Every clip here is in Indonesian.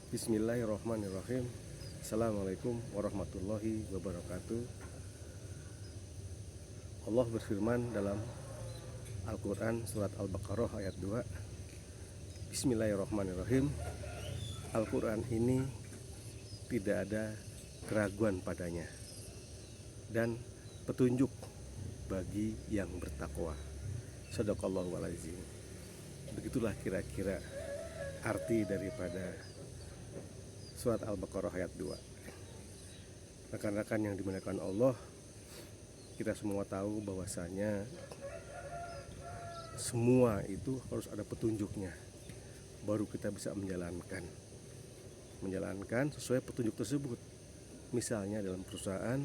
Bismillahirrahmanirrahim. Assalamualaikum warahmatullahi wabarakatuh. Allah berfirman dalam Al-Quran surat Al-Baqarah ayat 2. Bismillahirrahmanirrahim. Al-Quran ini tidak ada keraguan padanya dan petunjuk bagi yang bertakwa. Shadaqallahul azim. Begitulah kira-kira arti daripada surat Al-Baqarah ayat 2. Rekan-rekan yang dimuliakan Allah, kita semua tahu bahwasanya semua itu harus ada petunjuknya, baru kita bisa menjalankan sesuai petunjuk tersebut. Misalnya dalam perusahaan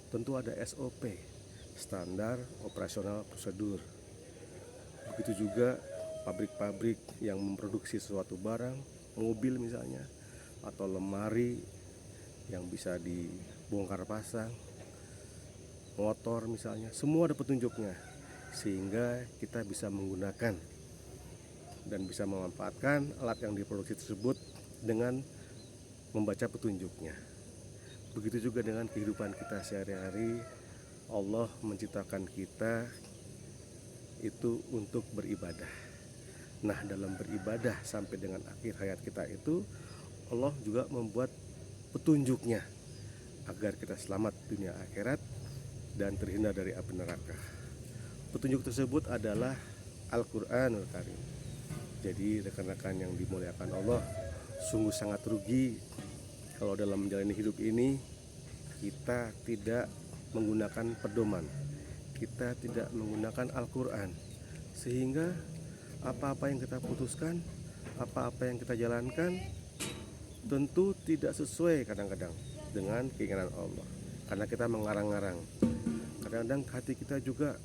tentu ada SOP, standar operasional prosedur. Begitu juga pabrik-pabrik yang memproduksi suatu barang, mobil misalnya, atau lemari yang bisa dibongkar pasang, motor misalnya, semua ada petunjuknya, sehingga kita bisa menggunakan dan bisa memanfaatkan alat yang diproduksi tersebut dengan membaca petunjuknya. Begitu juga dengan kehidupan kita sehari-hari. Allah menciptakan kita itu untuk beribadah. Nah, dalam beribadah sampai dengan akhir hayat kita itu, Allah juga membuat petunjuknya agar kita selamat dunia akhirat dan terhindar dari api neraka. Petunjuk tersebut adalah Al-Quranul Karim. Jadi rekan-rekan yang dimuliakan Allah, sungguh sangat rugi kalau dalam menjalani hidup ini kita tidak menggunakan pedoman, kita tidak menggunakan Al-Quran, sehingga apa-apa yang kita putuskan, apa-apa yang kita jalankan tentu tidak sesuai kadang-kadang dengan keinginan Allah, karena kita mengarang-arang. Kadang-kadang hati kita juga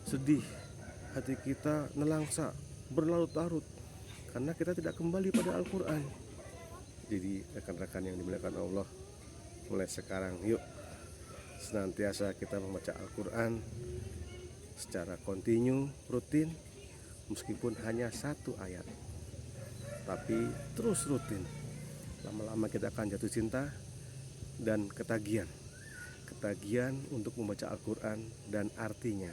sedih, hati kita nelangsa, berlarut-larut, karena kita tidak kembali pada Al-Quran. Jadi rekan-rekan yang dimuliakan Allah, mulai sekarang yuk senantiasa kita membaca Al-Quran secara kontinu, rutin, meskipun hanya satu ayat, tapi terus rutin. Lama-lama kita akan jatuh cinta dan ketagihan untuk membaca Al-Quran dan artinya,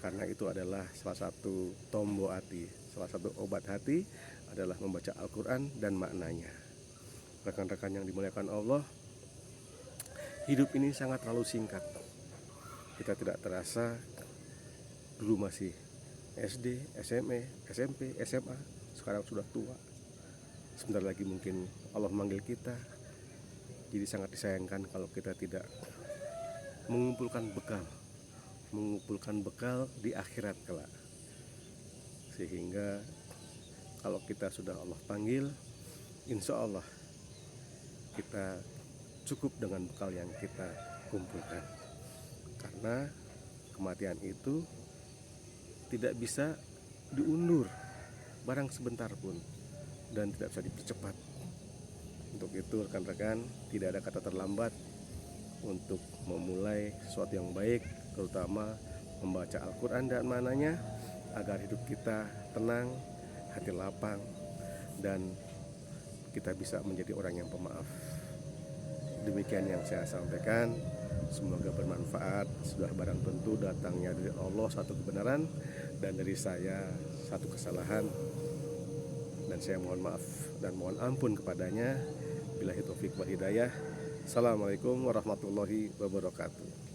karena itu adalah salah satu tombo hati, salah satu obat hati adalah membaca Al-Quran dan maknanya. Rekan-rekan yang dimuliakan Allah, hidup ini sangat terlalu singkat. Kita tidak terasa dulu masih SD, SMP, SMA, sekarang sudah tua. Sebentar lagi mungkin Allah manggil kita. Jadi sangat disayangkan kalau kita tidak mengumpulkan bekal di akhirat kelak. Sehingga kalau kita sudah Allah panggil, insya Allah kita cukup dengan bekal yang kita kumpulkan. Karena kematian itu tidak bisa diundur barang sebentar pun dan tidak bisa dipercepat. Untuk itu rekan-rekan, tidak ada kata terlambat untuk memulai sesuatu yang baik, terutama membaca Al-Quran dan maknanya, agar hidup kita tenang, hati lapang, dan kita bisa menjadi orang yang pemaaf. Demikian yang saya sampaikan, semoga bermanfaat. Sudah barang tentu datangnya dari Allah satu kebenaran dan dari saya satu kesalahan, dan saya mohon maaf dan mohon ampun kepadanya. Billahi taufik wal hidayah. Assalamualaikum warahmatullahi wabarakatuh.